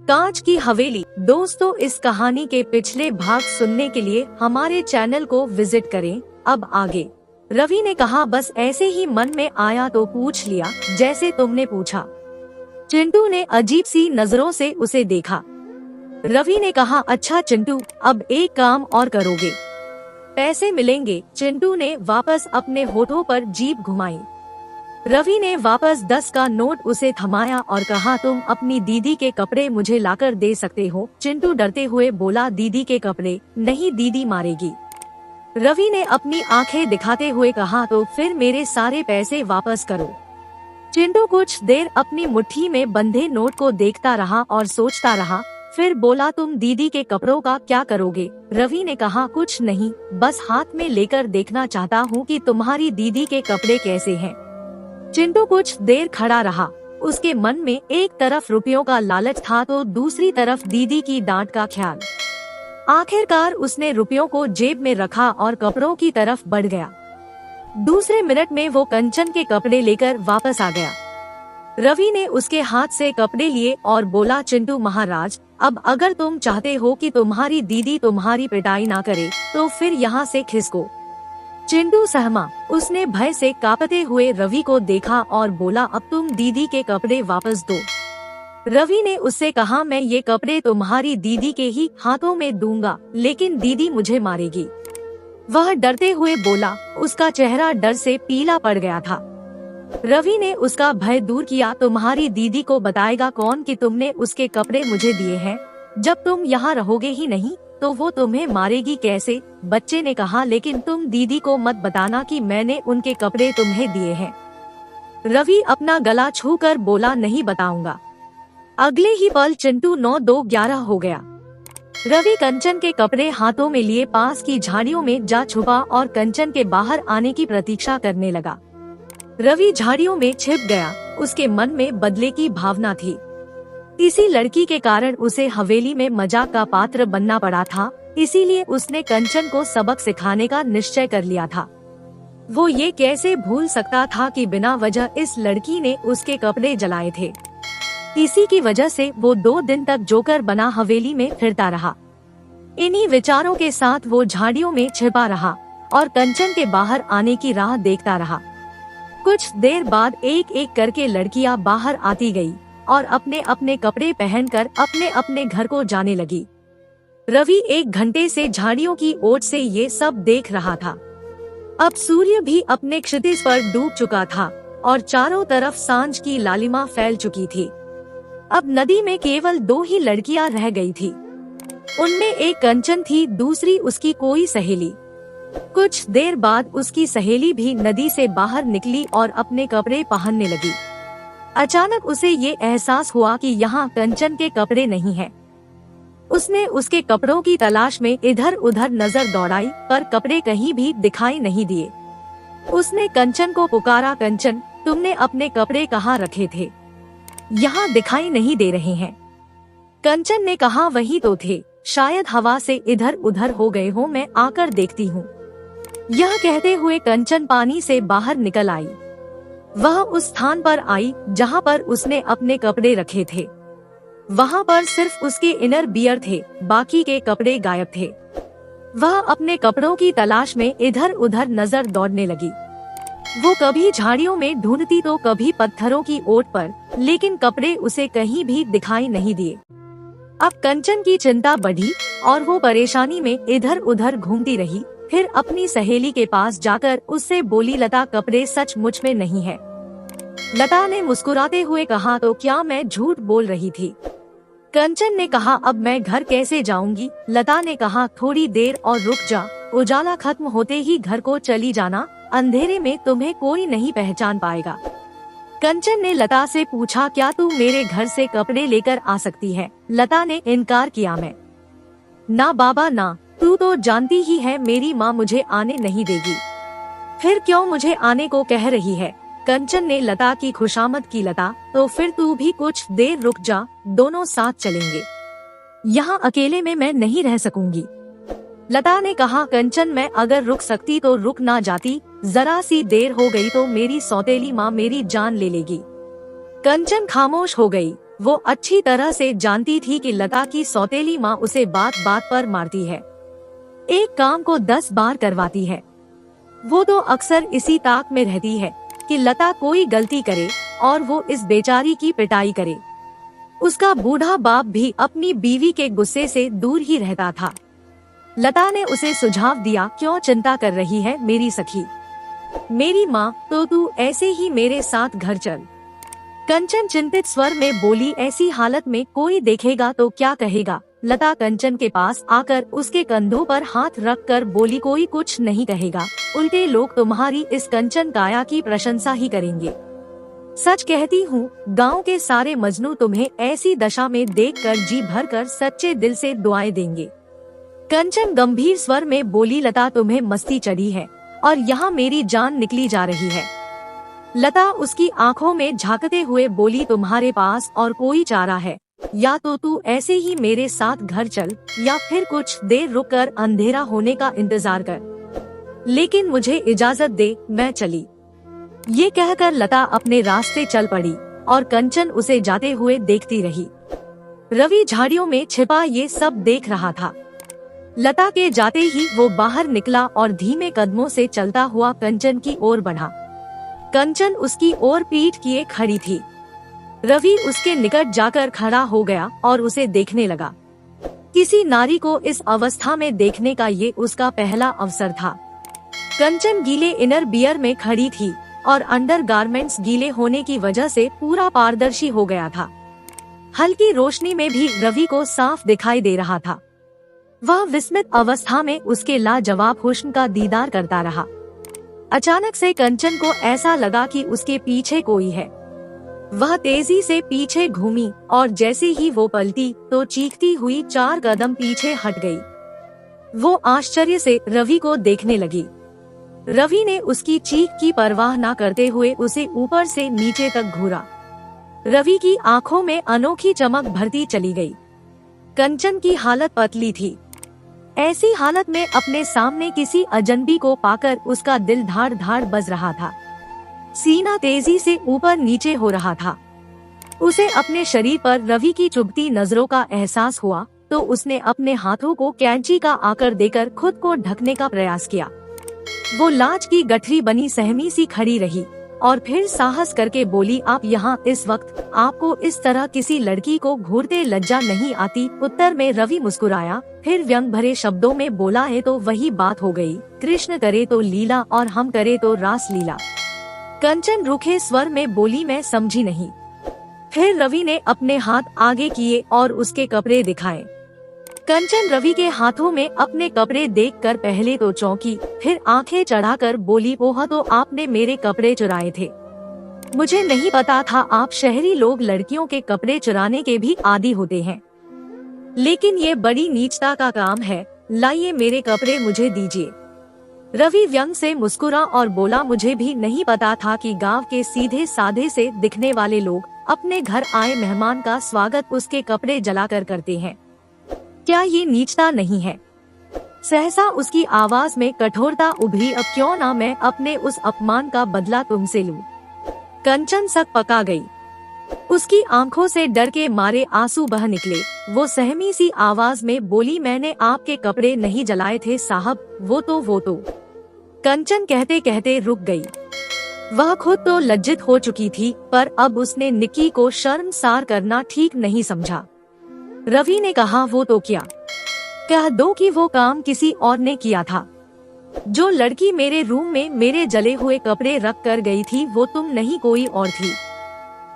कांच की हवेली। दोस्तों, इस कहानी के पिछले भाग सुनने के लिए हमारे चैनल को विजिट करें। अब आगे। रवि ने कहा, बस ऐसे ही मन में आया तो पूछ लिया, जैसे तुमने पूछा। चिंटू ने अजीब सी नजरों से उसे देखा। रवि ने कहा, अच्छा चिंटू, अब एक काम और करोगे? पैसे मिलेंगे। चिंटू ने वापस अपने होठों पर जीभ घुमाई। रवि ने वापस 10 का नोट उसे थमाया और कहा, तुम अपनी दीदी के कपड़े मुझे लाकर दे सकते हो? चिंटू डरते हुए बोला, दीदी के कपड़े नहीं, दीदी मारेगी। रवि ने अपनी आंखें दिखाते हुए कहा, तो फिर मेरे सारे पैसे वापस करो। चिंटू कुछ देर अपनी मुट्ठी में बंधे नोट को देखता रहा और सोचता रहा, फिर बोला, तुम दीदी के कपड़ों का क्या करोगे? रवि ने कहा, कुछ नहीं, बस हाथ में लेकर देखना चाहता हूँ कि तुम्हारी दीदी के कपड़े कैसे हैं। चिंटू कुछ देर खड़ा रहा। उसके मन में एक तरफ रुपयों का लालच था तो दूसरी तरफ दीदी की डांट का ख्याल। आखिरकार उसने रुपयों को जेब में रखा और कपड़ों की तरफ बढ़ गया। दूसरे मिनट में वो कंचन के कपड़े लेकर वापस आ गया। रवि ने उसके हाथ से कपड़े लिए और बोला, चिंटू महाराज, अब अगर तुम चाहते हो कि तुम्हारी दीदी तुम्हारी पिटाई ना करे तो फिर यहाँ से खिसको। चिंटू सहमा। उसने भय से कांपते हुए रवि को देखा और बोला, अब तुम दीदी के कपड़े वापस दो। रवि ने उससे कहा, मैं ये कपड़े तुम्हारी दीदी के ही हाथों में दूंगा, लेकिन दीदी मुझे मारेगी। वह डरते हुए बोला। उसका चेहरा डर से पीला पड़ गया था। रवि ने उसका भय दूर किया, तुम्हारी दीदी को बताएगा कौन कि तुमने उसके कपड़े मुझे दिए हैं? जब तुम यहाँ रहोगे ही नहीं तो वो तुम्हें मारेगी कैसे? बच्चे ने कहा, लेकिन तुम दीदी को मत बताना कि मैंने उनके कपड़े तुम्हें दिए हैं। रवि अपना गला छूकर बोला, नहीं बताऊंगा। अगले ही पल चिंटू 9-2-11 हो गया। रवि कंचन के कपड़े हाथों में लिए पास की झाड़ियों में जा छुपा और कंचन के बाहर आने की प्रतीक्षा करने लगा। रवि झाड़ियों में छिप गया। उसके मन में बदले की भावना थी। इसी लड़की के कारण उसे हवेली में मजाक का पात्र बनना पड़ा था, इसीलिए उसने कंचन को सबक सिखाने का निश्चय कर लिया था। वो ये कैसे भूल सकता था कि बिना वजह इस लड़की ने उसके कपड़े जलाए थे। इसी की वजह से वो 2 दिन तक जोकर बना हवेली में फिरता रहा। इन्हीं विचारों के साथ वो झाड़ियों में छिपा रहा और कंचन के बाहर आने की राह देखता रहा। कुछ देर बाद एक एक करके लड़कियां बाहर आती गई और अपने अपने कपड़े पहनकर अपने अपने घर को जाने लगी। रवि 1 घंटे से झाड़ियों की ओट से ये सब देख रहा था। अब सूर्य भी अपने क्षितिज पर डूब चुका था और चारों तरफ सांझ की लालिमा फैल चुकी थी। अब नदी में केवल 2 ही लड़कियां रह गई थी। उनमें एक कंचन थी, दूसरी उसकी कोई सहेली। कुछ देर बाद उसकी सहेली भी नदी से बाहर निकली और अपने कपड़े पहनने लगी। अचानक उसे ये एहसास हुआ कि यहाँ कंचन के कपड़े नहीं हैं। उसने उसके कपड़ों की तलाश में इधर उधर नजर दौड़ाई, पर कपड़े कहीं भी दिखाई नहीं दिए। उसने कंचन को पुकारा, कंचन, तुमने अपने कपड़े कहाँ रखे थे? यहाँ दिखाई नहीं दे रहे हैं। कंचन ने कहा, वही तो थे, शायद हवा से इधर उधर हो गए हो, मैं आकर देखती हूँ। यह कहते हुए कंचन पानी से बाहर निकल आई। वह उस स्थान पर आई जहाँ पर उसने अपने कपड़े रखे थे। वहाँ पर सिर्फ उसके इनर बियर थे, बाकी के कपड़े गायब थे। वह अपने कपड़ों की तलाश में इधर उधर नजर दौड़ने लगी। वो कभी झाड़ियों में ढूंढती तो कभी पत्थरों की ओट पर, लेकिन कपड़े उसे कहीं भी दिखाई नहीं दिए। अब कंचन की चिंता बढ़ी और वो परेशानी में इधर उधर घूमती रही। फिर अपनी सहेली के पास जाकर उससे बोली, लता, कपड़े सचमुच में नहीं है? लता ने मुस्कुराते हुए कहा, तो क्या मैं झूठ बोल रही थी? कंचन ने कहा, अब मैं घर कैसे जाऊंगी? लता ने कहा, थोड़ी देर और रुक जा, उजाला खत्म होते ही घर को चली जाना, अंधेरे में तुम्हें कोई नहीं पहचान पाएगा। कंचन ने लता से पूछा, क्या तू मेरे घर से कपड़े लेकर आ सकती है? लता ने इनकार किया, मैं ना बाबा ना, तू तो जानती ही है मेरी माँ मुझे आने नहीं देगी। फिर क्यों मुझे आने को कह रही है? कंचन ने लता की खुशामद की। लता, तो फिर तू भी कुछ देर रुक जा, दोनों साथ चलेंगे। यहाँ अकेले में मैं नहीं रह सकूंगी। लता ने कहा, कंचन, मैं अगर रुक सकती तो रुक ना जाती, जरा सी देर हो गई तो मेरी सौतेली माँ मेरी जान ले लेगी। कंचन खामोश हो गई। वो अच्छी तरह से जानती थी कि लता की सौतेली माँ उसे बात बात पर मारती है, एक काम को 10 बार करवाती है। वो तो अक्सर इसी ताक में रहती है कि लता कोई गलती करे और वो इस बेचारी की पिटाई करे। उसका बूढ़ा बाप भी अपनी बीवी के गुस्से से दूर ही रहता था। लता ने उसे सुझाव दिया, क्यों चिंता कर रही है मेरी सखी, मेरी माँ तो तू ऐसे ही मेरे साथ घर चल। कंचन चिंतित स्वर में बोली, ऐसी हालत में कोई देखेगा तो क्या कहेगा। लता कंचन के पास आकर उसके कंधों पर हाथ रखकर बोली, कोई कुछ नहीं कहेगा, उल्टे लोग तुम्हारी इस कंचन काया की प्रशंसा ही करेंगे। सच कहती हूँ, गांव के सारे मजनू तुम्हें ऐसी दशा में देखकर जी भरकर सच्चे दिल से दुआएं देंगे। कंचन गंभीर स्वर में बोली, लता तुम्हें मस्ती चढ़ी है और यहाँ मेरी जान निकली जा रही है। लता उसकी आंखों में झांकते हुए बोली, तुम्हारे पास और कोई चारा है, या तो तू ऐसे ही मेरे साथ घर चल या फिर कुछ देर रुककर अंधेरा होने का इंतजार कर, लेकिन मुझे इजाजत दे, मैं चली। ये कहकर लता अपने रास्ते चल पड़ी और कंचन उसे जाते हुए देखती रही। रवि झाड़ियों में छिपा ये सब देख रहा था। लता के जाते ही वो बाहर निकला और धीमे कदमों से चलता हुआ कंचन की ओर बढ़ा। कंचन उसकी ओर पीठ किए खड़ी थी। रवि उसके निकट जाकर खड़ा हो गया और उसे देखने लगा। किसी नारी को इस अवस्था में देखने का ये उसका पहला अवसर था। कंचन गीले इनर बियर में खड़ी थी और अंडर गारमेंट्स गीले होने की वजह से पूरा पारदर्शी हो गया था। हल्की रोशनी में भी रवि को साफ दिखाई दे रहा था। वह विस्मित अवस्था में उसके लाजवाब हुस्न का दीदार करता रहा। अचानक से कंचन को ऐसा लगा कि उसके पीछे कोई है। वह तेजी से पीछे घूमी और जैसे ही वो पलटी तो चीखती हुई 4 कदम पीछे हट गई। वो आश्चर्य से रवि को देखने लगी। रवि ने उसकी चीख की परवाह न करते हुए उसे ऊपर से नीचे तक घूरा। रवि की आंखों में अनोखी चमक भरती चली गई। कंचन की हालत पतली थी। ऐसी हालत में अपने सामने किसी अजनबी को पाकर उसका दिल धाड़ धाड़ बज रहा था। सीना तेजी से ऊपर नीचे हो रहा था। उसे अपने शरीर पर रवि की चुभती नजरों का एहसास हुआ तो उसने अपने हाथों को कैंची का आकर देकर खुद को ढकने का प्रयास किया। वो लाज की गठरी बनी सहमी सी खड़ी रही और फिर साहस करके बोली, आप यहाँ इस वक्त, आपको इस तरह किसी लड़की को घूरते लज्जा नहीं आती। उत्तर में रवि मुस्कुराया, फिर व्यंग भरे शब्दों में बोला, है तो वही बात हो गई, कृष्ण करे तो लीला और हम करे तो रास लीला। कंचन रूखे स्वर में बोली, मैं समझी नहीं। फिर रवि ने अपने हाथ आगे किए और उसके कपड़े दिखाए। कंचन रवि के हाथों में अपने कपड़े देखकर पहले तो चौंकी, फिर आंखें चढ़ाकर बोली, ओह तो आपने मेरे कपड़े चुराए थे। मुझे नहीं पता था आप शहरी लोग लड़कियों के कपड़े चुराने के भी आदी होते हैं, लेकिन ये बड़ी नीचता का काम है। लाइए मेरे कपड़े मुझे दीजिए। रवि व्यंग से मुस्कुरा और बोला, मुझे भी नहीं पता था कि गांव के सीधे साधे से दिखने वाले लोग अपने घर आए मेहमान का स्वागत उसके कपड़े जलाकर करते हैं। क्या ये नीचता नहीं है? सहसा उसकी आवाज में कठोरता उभरी, अब क्यों ना मैं अपने उस अपमान का बदला तुमसे लूं। कंचन सक पका गई। उसकी आंखों से डर के मारे आंसू बह निकले। वो सहमी सी आवाज में बोली, मैंने आपके कपड़े नहीं जलाए थे साहब, वो तो। कंचन कहते कहते रुक गई। वह खुद तो लज्जित हो चुकी थी, पर अब उसने निक्की को शर्मसार करना ठीक नहीं समझा। रवि ने कहा, वो तो क्या, कह दो कि वो काम किसी और ने किया था। जो लड़की मेरे रूम में मेरे जले हुए कपड़े रख कर गई थी वो तुम नहीं, कोई और थी।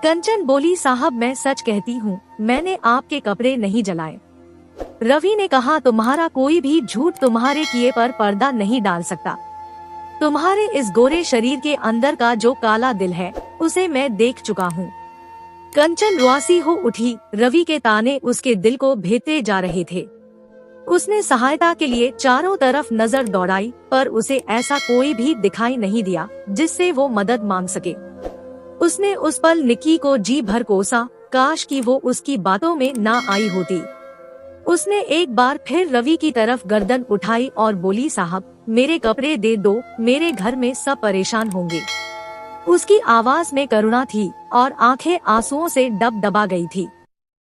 कंचन बोली, साहब मैं सच कहती हूँ, मैंने आपके कपड़े नहीं जलाए। रवि ने कहा, तुम्हारा कोई भी झूठ तुम्हारे किए पर पर्दा नहीं डाल सकता। तुम्हारे इस गोरे शरीर के अंदर का जो काला दिल है उसे मैं देख चुका हूँ। कंचन रुआसी हो उठी। रवि के ताने उसके दिल को भेदते जा रहे थे। उसने सहायता के लिए चारों तरफ नजर दौड़ाई, पर उसे ऐसा कोई भी दिखाई नहीं दिया जिससे वो मदद मांग सके। उसने उस पल निक्की को जी भर कोसा, काश कि वो उसकी बातों में ना आई होती। उसने एक बार फिर रवि की तरफ गर्दन उठाई और बोली, साहब मेरे कपड़े दे दो, मेरे घर में सब परेशान होंगे। उसकी आवाज में करुणा थी और आंखें आंसुओं से डबडबा गई थी।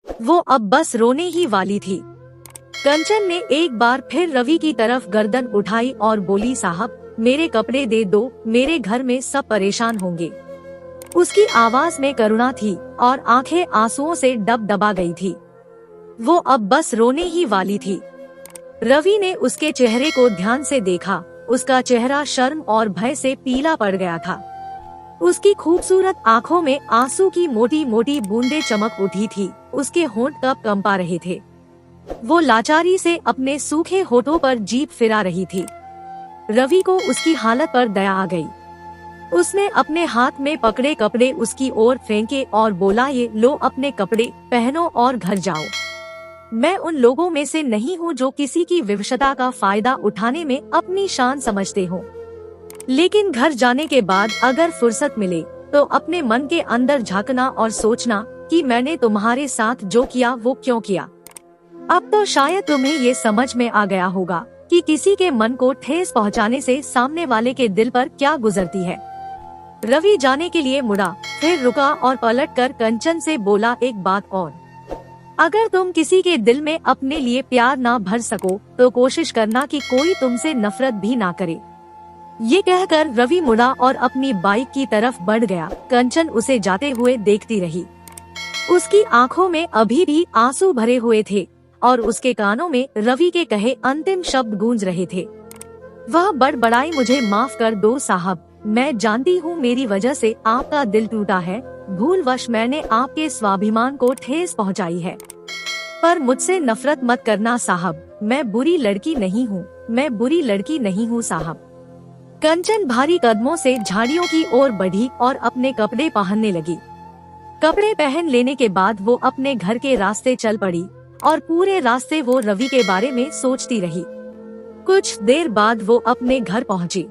वो अब बस रोने ही वाली थी। कंचन ने एक बार फिर रवि की तरफ गर्दन उठाई और बोली, साहब मेरे कपड़े दे दो, मेरे घर में सब परेशान होंगे। उसकी आवाज में करुणा थी और आंखें आंसुओं से डबडबा गई थी। वो अब बस रोने ही वाली थी। रवि ने उसके चेहरे को ध्यान से देखा। उसका चेहरा शर्म और भय से पीला पड़ गया था। उसकी खूबसूरत आंखों में आंसू की मोटी मोटी बूंदें चमक उठी थी। उसके होंठ कब कंपा रहे थे। वो लाचारी से अपने सूखे होठों पर जीभ फिरा रही थी। रवि को उसकी हालत पर दया आ गई। उसने अपने हाथ में पकड़े कपड़े उसकी ओर फेंके और बोला, ये लो अपने कपड़े पहनो और घर जाओ। मैं उन लोगों में से नहीं हूँ जो किसी की विवशता का फायदा उठाने में अपनी शान समझते हो, लेकिन घर जाने के बाद अगर फुर्सत मिले तो अपने मन के अंदर झांकना और सोचना कि मैंने तुम्हारे साथ जो किया वो क्यों किया। अब तो शायद तुम्हें ये समझ में आ गया होगा कि किसी के मन को ठेस पहुंचाने से सामने वाले के दिल पर क्या गुजरती है। रवि जाने के लिए मुड़ा, फिर रुका और पलटकर कंचन से बोला, एक बात और, अगर तुम किसी के दिल में अपने लिए प्यार ना भर सको तो कोशिश करना कि कोई तुमसे नफरत भी ना करे। ये कहकर रवि मुड़ा और अपनी बाइक की तरफ बढ़ गया। कंचन उसे जाते हुए देखती रही। उसकी आंखों में अभी भी आंसू भरे हुए थे और उसके कानों में रवि के कहे अंतिम शब्द गूंज रहे थे। वह बड़बड़ाई, मुझे माफ कर दो साहब, मैं जानती हूँ मेरी वजह से आपका दिल टूटा है, भूलवश मैंने आपके स्वाभिमान को ठेस पहुँचाई है, पर मुझसे नफरत मत करना साहब, मैं बुरी लड़की नहीं हूँ, मैं बुरी लड़की नहीं हूँ साहब। कंचन भारी कदमों से झाड़ियों की ओर बढ़ी और अपने कपड़े पहनने लगी। कपड़े पहन लेने के बाद वो अपने घर के रास्ते चल पड़ी और पूरे रास्ते वो रवि के बारे में सोचती रही। कुछ देर बाद वो अपने घर पहुंची।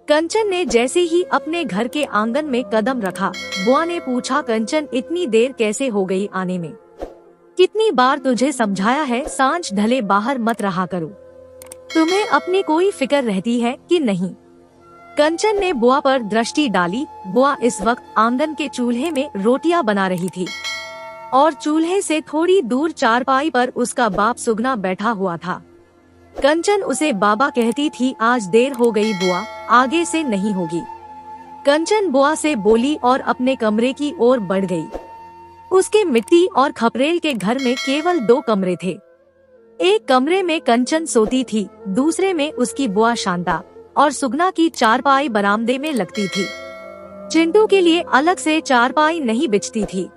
कंचन ने जैसे ही अपने घर के आंगन में कदम रखा, बुआ ने पूछा, कंचन इतनी देर कैसे हो गई आने में? कितनी बार तुझे समझाया है सांझ ढले बाहर मत रहा करो, तुम्हें अपनी कोई फिक्र रहती है कि नहीं? कंचन ने बुआ पर दृष्टि डाली। बुआ इस वक्त आंगन के चूल्हे में रोटियां बना रही थी और चूल्हे से थोड़ी दूर चारपाई पर उसका बाप सुगना बैठा हुआ था। कंचन उसे बाबा कहती थी, आज देर हो गई बुआ, आगे से नहीं होगी। कंचन बुआ से बोली और अपने कमरे की ओर बढ़ गई। उसके मिट्टी और खपरेल के घर में केवल 2 कमरे थे। एक कमरे में कंचन सोती थी, दूसरे में उसकी बुआ शांता और सुगना की चारपाई बरामदे में लगती थी। चिंटू के लिए अलग से चारपाई नहीं बिछती थी।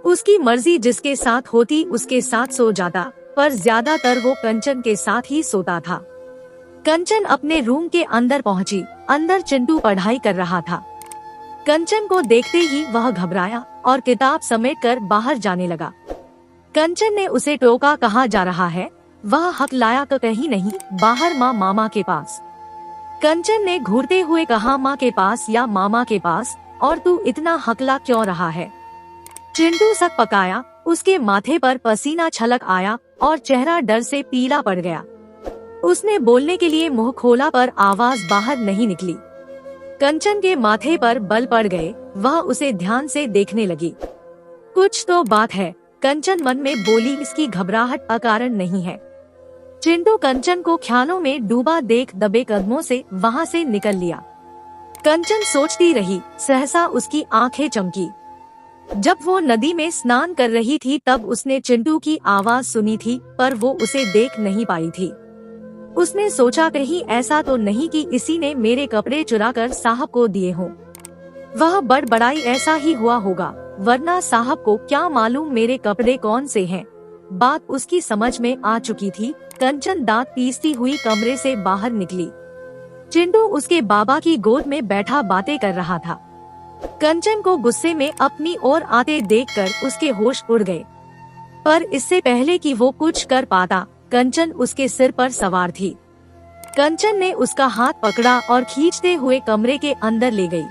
उसकी मर्जी जिसके साथ होती उसके साथ सो जाता, पर ज्यादातर वो कंचन के साथ ही सोता था। कंचन अपने रूम के अंदर पहुंची। अंदर चिंटू पढ़ाई कर रहा था। कंचन को देखते ही वह घबराया और किताब समेटकर बाहर जाने लगा। कंचन ने उसे टोका, कहाँ जा रहा है? वह हकलाया, कहीं नहीं, बाहर मामा के पास। कंचन ने घूरते हुए कहा, माँ के पास या मामा के पास? और तू इतना हकला क्यों रहा है? चिंटू सक पकाया, उसके माथे पर पसीना छलक आया और चेहरा डर से पीला पड़ गया। उसने बोलने के लिए मुंह खोला पर आवाज बाहर नहीं निकली। कंचन के माथे पर बल पड़ गए। वह उसे ध्यान से देखने लगी। कुछ तो बात है, कंचन मन में बोली, इसकी घबराहट अकारण नहीं है। चिंटू कंचन को ख्यालों में डूबा देख दबे कदमों से वहाँ से निकल लिया। कंचन सोचती रही। सहसा उसकी आंखें चमकी। जब वो नदी में स्नान कर रही थी तब उसने चिंटू की आवाज सुनी थी, पर वो उसे देख नहीं पाई थी। उसने सोचा, कहीं ऐसा तो नहीं कि इसी ने मेरे कपड़े चुराकर साहब को दिए हों। वह बड़बड़ाई, ऐसा ही हुआ होगा, वरना साहब को क्या मालूम मेरे कपड़े कौन से हैं। बात उसकी समझ में आ चुकी थी। कंचन दांत पीसती हुई कमरे से बाहर निकली। चिंटू उसके बाबा की गोद में बैठा बातें कर रहा था। कंचन को गुस्से में अपनी ओर आते देखकर उसके होश उड़ गए, पर इससे पहले कि वो कुछ कर पाता, कंचन उसके सिर पर सवार थी। कंचन ने उसका हाथ पकड़ा और खींचते हुए कमरे के अंदर ले गई।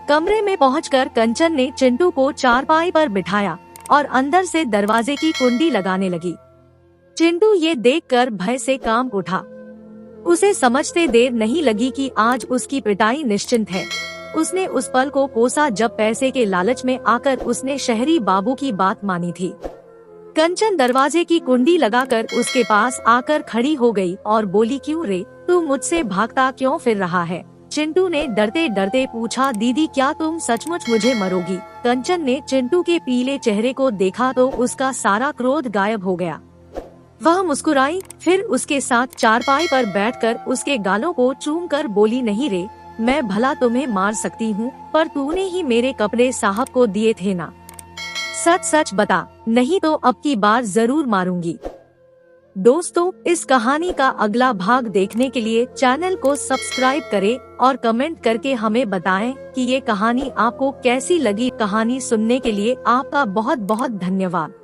कमरे में पहुंचकर कंचन ने चिंटू को चारपाई पर बिठाया और अंदर से दरवाजे की कुंडी लगाने लगी। चिंटू ये देखकर भय से कांप उठा। उसे समझते देर नहीं लगी कि आज उसकी पिटाई निश्चिंत है। उसने उस पल को कोसा जब पैसे के लालच में आकर उसने शहरी बाबू की बात मानी थी। कंचन दरवाजे की कुंडी लगाकर उसके पास आकर खड़ी हो गई और बोली, क्यों रे, तू मुझसे भागता क्यों फिर रहा है? चिंटू ने डरते डरते पूछा, दीदी क्या तुम सचमुच मुझे मरोगी? कंचन ने चिंटू के पीले चेहरे को देखा तो उसका सारा क्रोध गायब हो गया। वह मुस्कुराई, फिर उसके साथ चारपाई पर बैठकर उसके गालों को चूमकर बोली, नहीं रे, मैं भला तुम्हें मार सकती हूँ, पर तूने ही मेरे कपड़े साहब को दिए थे ना? सच सच बता, नहीं तो अब की बार जरूर मारूंगी। दोस्तों, इस कहानी का अगला भाग देखने के लिए चैनल को सब्सक्राइब करें और कमेंट करके हमें बताएं कि ये कहानी आपको कैसी लगी। कहानी सुनने के लिए आपका बहुत बहुत धन्यवाद।